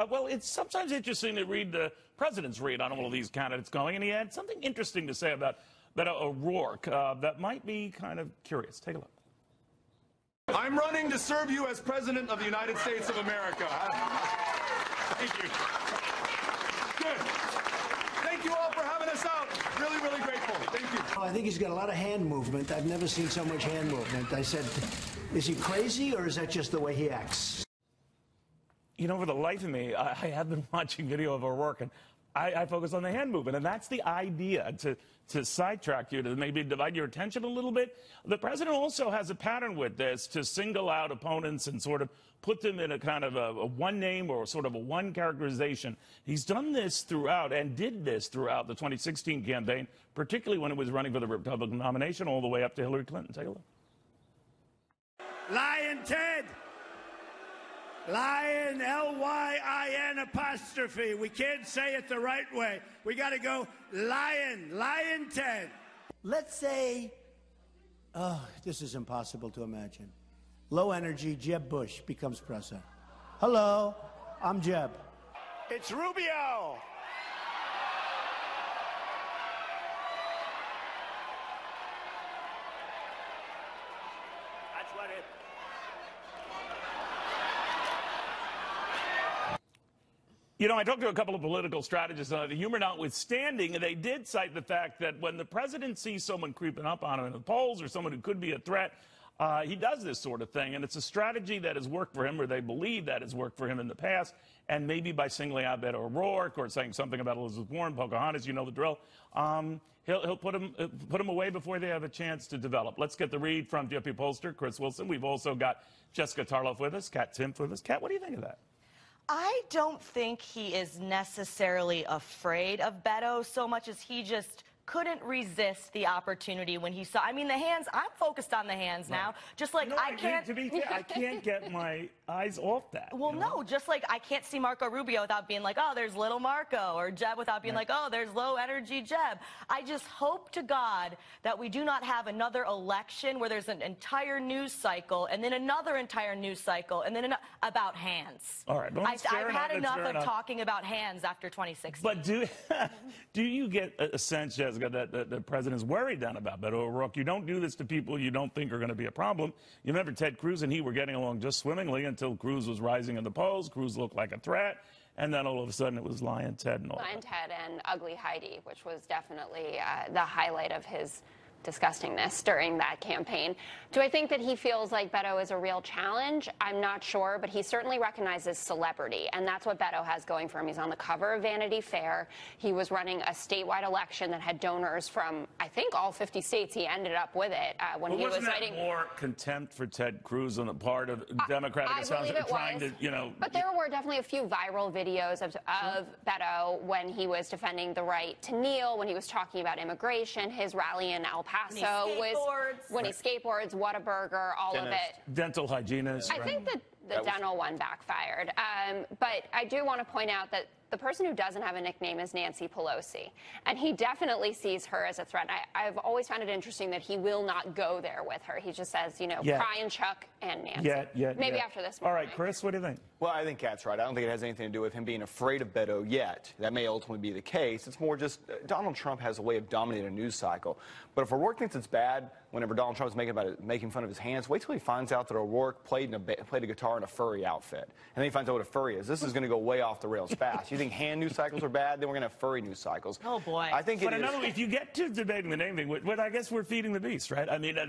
Well, it's sometimes interesting to read the president's read on all of these candidates going, and he had something interesting to say about Beto O'Rourke that might be kind of curious. Take a look. I'm running to serve you as President of the United States of America. Thank you. Good. Thank you all for having us out. Really, really grateful. Thank you. Well, I think he's got a lot of hand movement. I've never seen so much hand movement. I said, is he crazy or is that just the way he acts? You know, for the life of me, I have been watching video of O'Rourke, and I focus on the hand movement, and that's the idea, to sidetrack you, to maybe divide your attention a little bit. The president also has a pattern with this to single out opponents and sort of put them in a kind of a one name or sort of a one characterization. He's done this throughout and did this throughout the 2016 campaign, particularly when it was running for the Republican nomination all the way up to Hillary Clinton. Take a look. Lion Ted. Lion, L-Y-I-N apostrophe. We can't say it the right way. We got to go Lion, Lion Ted. Let's say, oh, this is impossible to imagine. Low energy, Jeb Bush becomes president. Hello, I'm Jeb. It's Rubio. That's what it. You know, I talked to a couple of political strategists, the humor notwithstanding, and they did cite the fact that when the president sees someone creeping up on him in the polls or someone who could be a threat, he does this sort of thing. And it's a strategy that has worked for him, or they believe that has worked for him in the past. And maybe by singling out Beto O'Rourke or saying something about Elizabeth Warren, Pocahontas, you know the drill, he'll put them away before they have a chance to develop. Let's get the read from GOP pollster Chris Wilson. We've also got Jessica Tarlov with us, Katherine Timpf with us. Kat, what do you think of that? I don't think he is necessarily afraid of Beto so much as he just couldn't resist the opportunity when he saw. I mean, the hands, I'm focused on the hands now. Just like no, I can't. To be fair, I can't get my eyes off that. Well, no, just like I can't see Marco Rubio without being like, oh, there's little Marco, or Jeb without being like, oh, there's low energy Jeb. I just hope to God that we do not have another election where there's an entire news cycle and then another entire news cycle and then about hands. All right, well, I've had enough of talking about hands after 2016. But do you get a sense, Jessica, that the president's worried then about Beto O'Rourke? You don't do this to people you don't think are going to be a problem. You remember Ted Cruz and he were getting along just swimmingly until Cruz was rising in the polls. Cruz looked like a threat. And then all of a sudden it was Lion Ted and all Lion Ted and Ugly Heidi, which was definitely the highlight of his disgustingness during that campaign. Do I think that he feels like Beto is a real challenge? I'm not sure, but he certainly recognizes celebrity, and that's what Beto has going for him. He's on the cover of Vanity Fair. He was running a statewide election that had donors from, I think, all 50 states. He ended up with it when he was citing. Wasn't that more contempt for Ted Cruz on the part of Democratic establishment trying to, you know? But there were definitely a few viral videos of Beto when he was defending the right to kneel, when he was talking about immigration, his rally in El Paso was when he skateboards, Whataburger, all of it. Dental hygienist. I think that the dental one backfired. But I do want to point out that the person who doesn't have a nickname is Nancy Pelosi, and he definitely sees her as a threat. I've always found it interesting that he will not go there with her. He just says, you know, Brian, Chuck, and Nancy. Maybe after this morning. All right, Chris, what do you think? Well, I think Kat's right. I don't think it has anything to do with him being afraid of Beto yet. That may ultimately be the case. It's more just Donald Trump has a way of dominating a news cycle. But if O'Rourke thinks it's bad, whenever Donald Trump is making fun of his hands, wait till he finds out that O'Rourke played a guitar in a furry outfit. And then he finds out what a furry is. This is going to go way off the rails fast. You think hand news cycles are bad? Then we're going to have furry news cycles. Oh, boy. I think if you get to debating the name thing, well, I guess we're feeding the beast, right? I mean,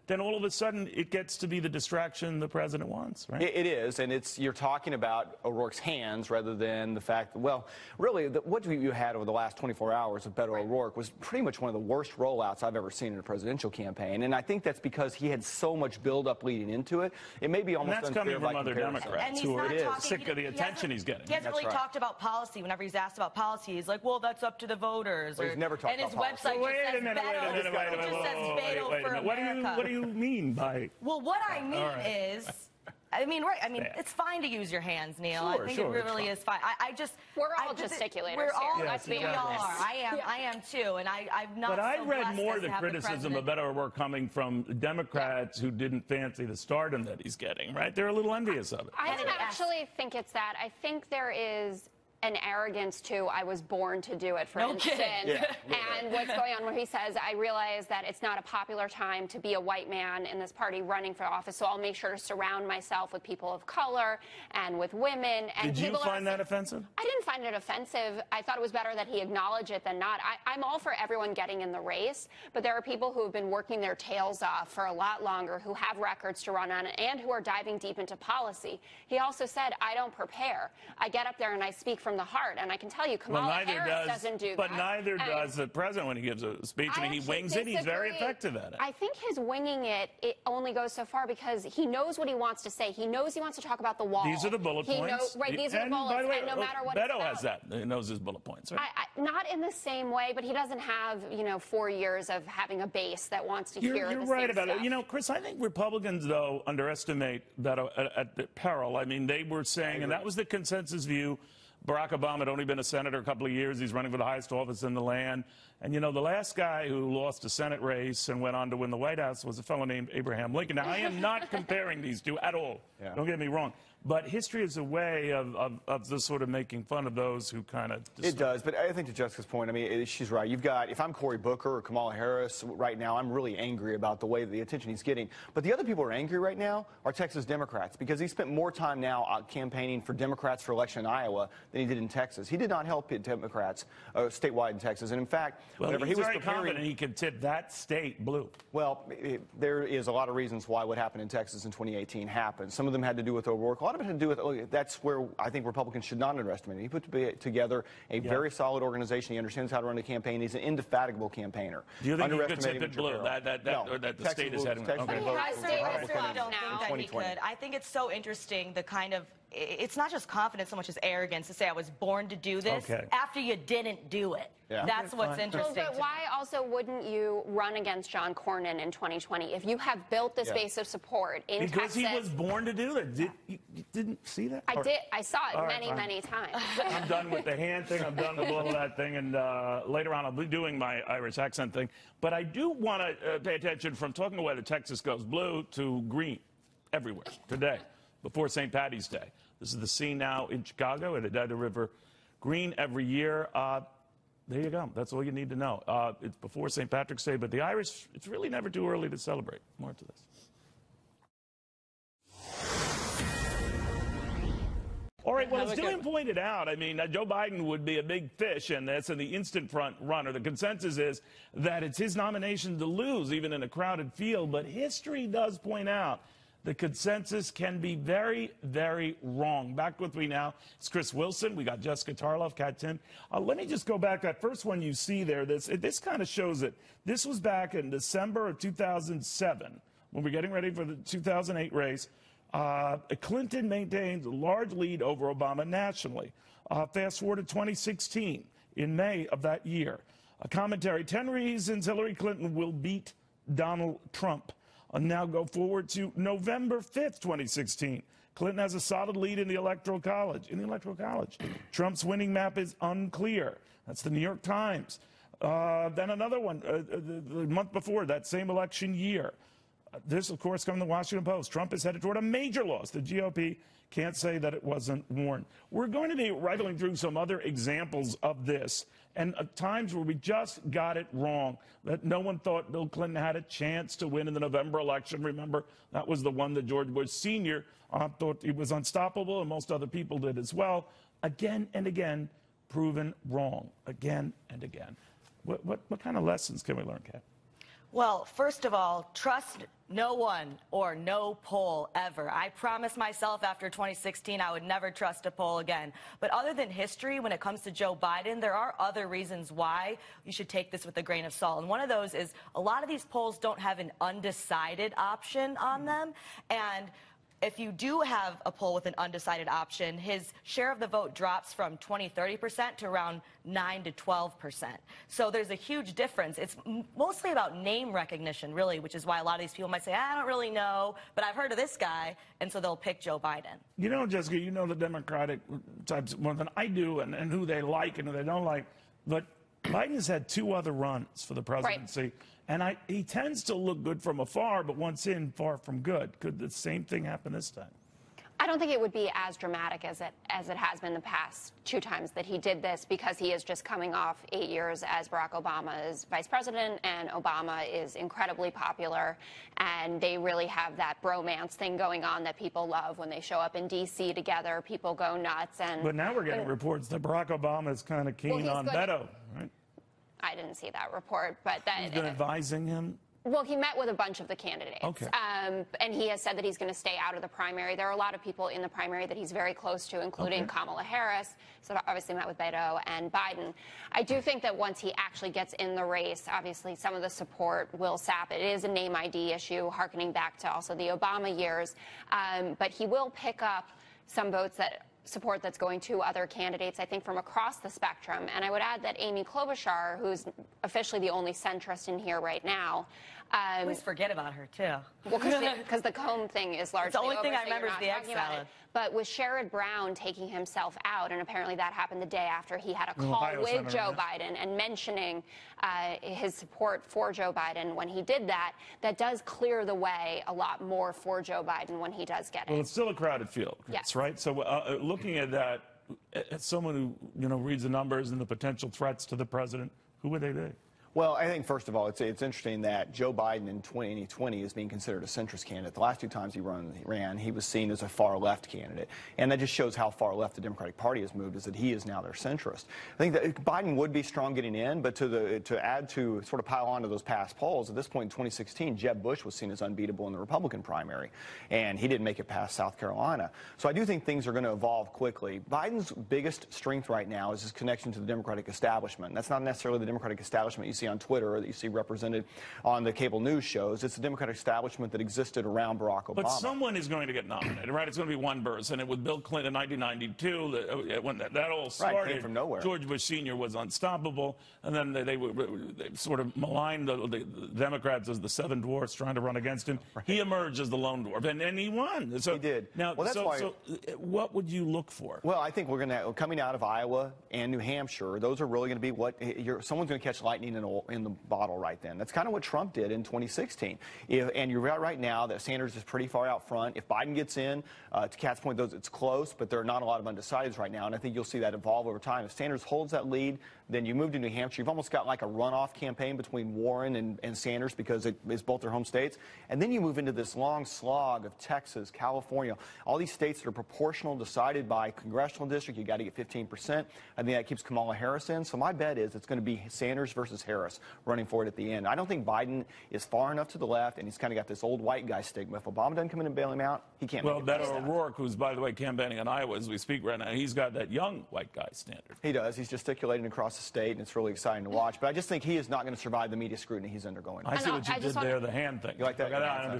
then all of a sudden it gets to be the distraction the president wants, right? It is, and you're talking about O'Rourke's hands rather than the fact that, well, really, what you had over the last 24 hours of Beto O'Rourke was pretty much one of the worst rollouts I've ever seen in a presidential campaign, and I think that's because he had so much buildup leading into it. It may be almost unfair. And that's coming from other Democrats who are sick of the attention he's getting. He hasn't really talked about policy. Whenever he's asked about policy, he's like, well, that's up to the voters. Well, he's never talked about policy. And his website just says Beto for America. What do you mean by? Well, what I mean is I mean, right. I mean, it's fine to use your hands, Neil. Sure, I think sure, it really is fine. We're all gesticulators We're all, here. Let's be we all honest. are. I am too. And I'm not But I so read blessed more as the to have criticism of president. Beto were coming from Democrats who didn't fancy the stardom that he's getting, right? They're a little envious of it. I don't actually think it's that. I think there is an arrogance to I was born to do it, for instance. And what's going on where he says, I realize that it's not a popular time to be a white man in this party running for office, so I'll make sure to surround myself with people of color and with women. And Did you find that offensive? I didn't find it offensive. I thought it was better that he acknowledged it than not. I'm all for everyone getting in the race, but there are people who have been working their tails off for a lot longer, who have records to run on, and who are diving deep into policy. He also said, I don't prepare. I get up there and I speak from the heart, and I can tell you, Kamala Harris doesn't do that. But neither does the president when he gives a speech. I mean, he wings it. He's very effective at it. I think his winging it only goes so far because he knows what he wants to say. He knows he wants to talk about the wall. These are the bullet points. Right, these are the bullets, by the way, and no matter what Beto has that. He knows his bullet points, right? Not in the same way, but he doesn't have, 4 years of having a base that wants to hear the same You're right about stuff. it. Chris, I think Republicans, though, underestimate Beto at the peril. I mean, they were saying, and that was the consensus view, Barack Obama had only been a senator a couple of years. He's running for the highest office in the land. And, the last guy who lost a Senate race and went on to win the White House was a fellow named Abraham Lincoln. Now, I am not comparing these two at all. Yeah. Don't get me wrong. But history is a way of just sort of making fun of those who kind of... It does, but I think to Jessica's point, I mean, she's right. You've got, if I'm Cory Booker or Kamala Harris right now, I'm really angry about the way the attention he's getting. But the other people who are angry right now are Texas Democrats, because he spent more time now campaigning for Democrats for election in Iowa than he did in Texas. He did not help Democrats statewide in Texas. And in fact, whenever he was very confident he could tip that state blue. Well, there is a lot of reasons why what happened in Texas in 2018 happened. Some of them had to do with O'Rourke. A lot of it had to do with, that's where I think Republicans should not underestimate it. He put together a very solid organization. He understands how to run a campaign. He's an indefatigable campaigner. Do you think he could tip it blue? That the state is heading? I don't think that he could. I think it's so interesting, the kind of, it's not just confidence so much as arrogance to say I was born to do this after you didn't do it. Yeah. That's what's interesting. Well, but why also wouldn't you run against John Cornyn in 2020 if you have built this base of support in Texas? Because he was born to do that. You didn't see that? I did. I saw it many times. I'm done with the hand thing. I'm done with all of that thing. And later on, I'll be doing my Irish accent thing. But I do want to pay attention from talking whether Texas goes blue to green everywhere today, before St. Paddy's Day. This is the scene now in Chicago at the River. Green every year. There you go. That's all you need to know. It's before St. Patrick's Day, but the Irish, it's really never too early to celebrate. More to this. All right, well, as Dylan pointed out, I mean, Joe Biden would be a big fish in this, and the instant front runner. The consensus is that it's his nomination to lose, even in a crowded field. But history does point out the consensus can be very, very wrong. Back with me now is Chris Wilson. We got Jessica Tarlov, Katherine Timpf. Let me just go back. That first one you see there, this kind of shows it. This was back in December of 2007 when we're getting ready for the 2008 race. Clinton maintains a large lead over Obama nationally. Fast forward to 2016, in May of that year. A commentary, 10 reasons Hillary Clinton will beat Donald Trump. Now go forward to November 5th, 2016. Clinton has a solid lead in the Electoral College. Trump's winning map is unclear. That's the New York Times. Then another one, the month before, that same election year. This, of course, comes from the Washington Post. Trump is headed toward a major loss. The GOP can't say that it wasn't warned. We're going to be rifling through some other examples of this, and at times where we just got it wrong, that no one thought Bill Clinton had a chance to win in the November election. Remember, that was the one that George Bush Sr. Thought he was unstoppable, and most other people did as well. Again and again, proven wrong. Again and again. What kind of lessons can we learn, Kat? Well, first of all, trust no one or no poll ever. I promised myself after 2016 I would never trust a poll again. But other than history, when it comes to Joe Biden, there are other reasons why you should take this with a grain of salt. And one of those is a lot of these polls don't have an undecided option on them. And if you do have a poll with an undecided option, his share of the vote drops from 20-30% to around 9 to 12%. So there's a huge difference. It's mostly about name recognition, really, which is why a lot of these people might say, I don't really know, but I've heard of this guy, and so they'll pick Joe Biden. You know, Jessica, you know the Democratic types more than I do, and who they like and who they don't like. But Biden's had 2 other runs for the presidency. Right. And he tends to look good from afar, but once in, far from good. Could the same thing happen this time? I don't think it would be as dramatic as it has been the past 2 times that he did this, because he is just coming off 8 years as Barack Obama's vice president, and Obama is incredibly popular, and they really have that bromance thing going on that people love. When they show up in D.C. together, people go nuts. But now we're getting reports that Barack Obama is kind of keen on Beto, right? I didn't see that report, but He's been advising him? Well, he met with a bunch of the candidates. Okay. And he has said that he's going to stay out of the primary. There are a lot of people in the primary that he's very close to, including Kamala Harris. So obviously met with Beto and Biden. I do think that once he actually gets in the race, obviously some of the support will sap. It is a name ID issue, harkening back to also the Obama years. But he will pick up some votes support that's going to other candidates, I think, from across the spectrum. And I would add that Amy Klobuchar, who's officially the only centrist in here right now. Always forget about her, too. Well, because the comb thing is largely the only over, thing I so remember is the egg salad. But with Sherrod Brown taking himself out, and apparently that happened the day after he had a call with Joe Biden and mentioning his support for Joe Biden when he did that, that does clear the way a lot more for Joe Biden when he does get it. Well, it's still a crowded field, yes. Right? So looking at that, as someone who reads the numbers and the potential threats to the president, who would they be? Well, I think, first of all, it's interesting that Joe Biden in 2020 is being considered a centrist candidate. The last 2 times he ran, he was seen as a far-left candidate. And that just shows how far left the Democratic Party has moved, is that he is now their centrist. I think that Biden would be strong getting in, but to add to sort of pile on to those past polls, at this point in 2016, Jeb Bush was seen as unbeatable in the Republican primary, and he didn't make it past South Carolina. So I do think things are going to evolve quickly. Biden's biggest strength right now is his connection to the Democratic establishment. And that's not necessarily the Democratic establishment you see on Twitter or that you see represented on the cable news shows. It's the Democratic establishment that existed around Barack Obama. But someone is going to get nominated, right? It's going to be one person. And with Bill Clinton in 1992, when that all started, came from nowhere. George Bush Sr. was unstoppable. And then they sort of maligned the Democrats as the 7 dwarfs trying to run against him. Right. He emerged as the lone dwarf, and he won. So, he did. Now, well, that's why, what would you look for? Well, I think we're going to, coming out of Iowa and New Hampshire, those are really going to be someone's going to catch lightning in the bottle right then. That's kind of what Trump did in 2016. And you're right now that Sanders is pretty far out front. If Biden gets in, to Kat's point, it's close, but there are not a lot of undecideds right now, and I think you'll see that evolve over time. If Sanders holds that lead, then you move to New Hampshire. You've almost got like a runoff campaign between Warren and Sanders, because it is both their home states. And then you move into this long slog of Texas, California, all these states that are proportional, decided by congressional district. You got to get 15%. I think that keeps Kamala Harris in. So my bet is it's going to be Sanders versus Harris running for it at the end. I don't think Biden is far enough to the left, and he's kind of got this old white guy stigma. If Obama doesn't come in and bail him out, he can't. Well, Beto O'Rourke, who's, by the way, campaigning in Iowa as we speak right now, he's got that young white guy standard. He does. He's gesticulating across the state, and it's really exciting to watch. But I just think he is not going to survive the media scrutiny he's undergoing. I see what you did there, the hand thing. You like that?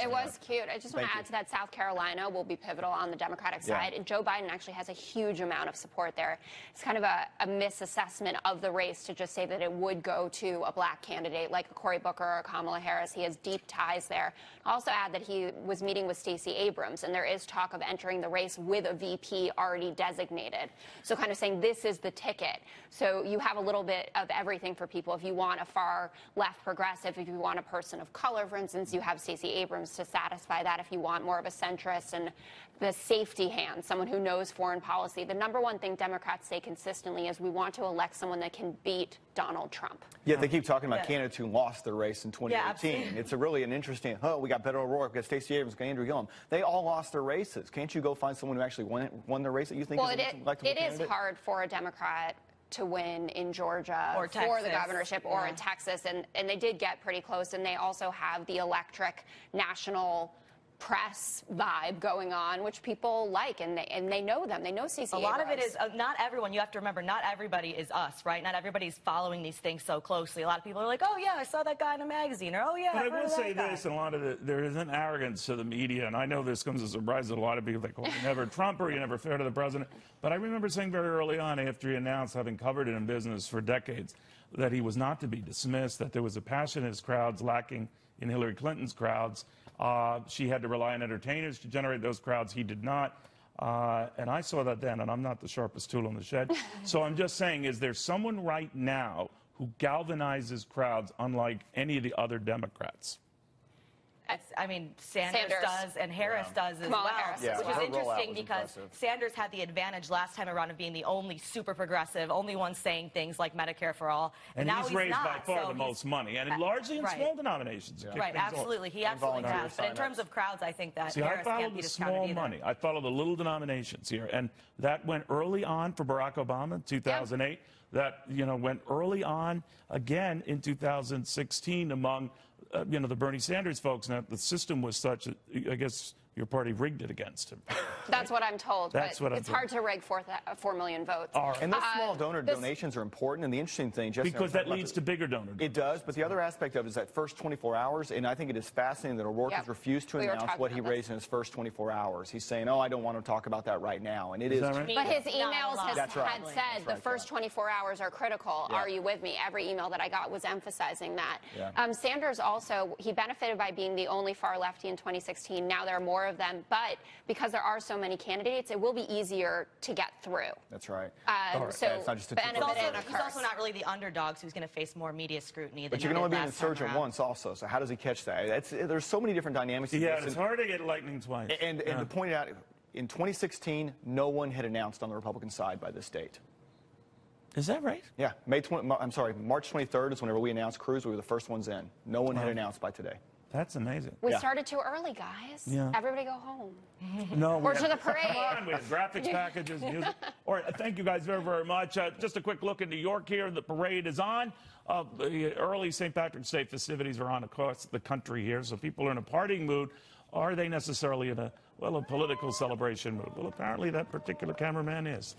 It was cute. I just want to add to that, South Carolina will be pivotal on the Democratic side. And Joe Biden actually has a huge amount of support there. It's kind of a misassessment of the race to just say that it would go to a black candidate like Cory Booker or Kamala Harris. He has deep ties there. I'll also add that he was meeting with Stacey Abrams, and there is talk of entering the race with a VP already designated. So kind of saying this is the ticket. So you have a little bit of everything for people. If you want a far left progressive, if you want a person of color, for instance, you have Stacey Abrams to satisfy that. If you want more of a centrist and the safety hand, someone who knows foreign policy. The number one thing Democrats say consistently is we want to elect someone that can beat Donald Trump. Yeah, they keep talking about candidates who lost their race in 2018. It's really an interesting, we got Beto O'Rourke, we got Stacey Abrams, we got Andrew Gillum. They all lost their races. Can't you go find someone who actually won their race that you think is an electable candidate? It is hard for a Democrat to win in Georgia or for the governorship or in Texas, and they did get pretty close, and they also have the electric national press vibe going on, which people like, and they know them. They know Stacey A lot of it Abrams. is, not everyone, you have to remember, not everybody is us, right? Not everybody's following these things so closely. A lot of people are like, oh, yeah, I saw that guy in a magazine, or oh, yeah, But I heard will of that say guy. this, and a lot of there is an arrogance to the media, and I know this comes as a surprise to a lot of people. They call you never Trumper, you never fair to the president. But I remember saying very early on, after he announced, having covered it in business for decades, that he was not to be dismissed, that there was a passion in his crowds lacking in Hillary Clinton's crowds. She had to rely on entertainers to generate those crowds. He did not. And I saw that then, and I'm not the sharpest tool in the shed. So I'm just saying, is there someone right now who galvanizes crowds unlike any of the other Democrats? I mean, Sanders does, and Harris does as Kamala well, Harris Yeah, which her is rollout interesting was because impressive. Sanders had the advantage last time around of being the only super progressive, only one saying things like Medicare for all. And now he's raised not, by far so the he's- most money, and largely in right. small denominations. to kick Right, things off. absolutely. He absolutely volunteer has. But in terms signups. of crowds, I think that See, I Harris follow can't be the discounted small either. money. I follow the little denominations here, and that went early on for Barack Obama in 2008. That went early on again in 2016 among the Bernie Sanders folks. Now the system was such that I guess your party rigged it against him. That's what I'm told. That's but what I'm it's hard to rig 4 million votes. And those small donor donations are important. And the interesting thing, Jessica, Because that leads to bigger donor. it does, but the other aspect of it is that first 24 hours, and I think it is fascinating that O'Rourke has refused to We were announce talking what he about raised in his first 24 hours. He's saying, oh, I don't want to talk about that right now. And it is. that right? But his Not a emails lot. had right. said the first 24 hours are critical. Yeah. Are you with me? Every email that I got was emphasizing that. Yeah. Sanders also, he benefited by being the only far lefty in 2016. Now there are more of them, but because there are so many candidates, it will be easier to get through. That's right. So it's not just a benefit two-person and a He's curse. also not really the underdog, so who's going to face more media scrutiny. But than you can he only did be an last time insurgent around. once also, so how does he catch that? There's so many different dynamics to Yeah, this. it's hard to get lightning twice. And to point it out, in 2016, no one had announced on the Republican side by this date. Is that right? Yeah, March 23rd is whenever we announced Cruz. We were the first ones in. No one had announced by today. That's amazing. We Yeah. started too early, guys. Yeah. Everybody go home. No, Or to the parade. Come on, we have graphics packages, music. All right, thank you guys very, very much. Just a quick look in New York here. The parade is on. The early St. Patrick's Day festivities are on across the country here, so people are in a partying mood. Are they necessarily in a political celebration mood? Well, apparently that particular cameraman is.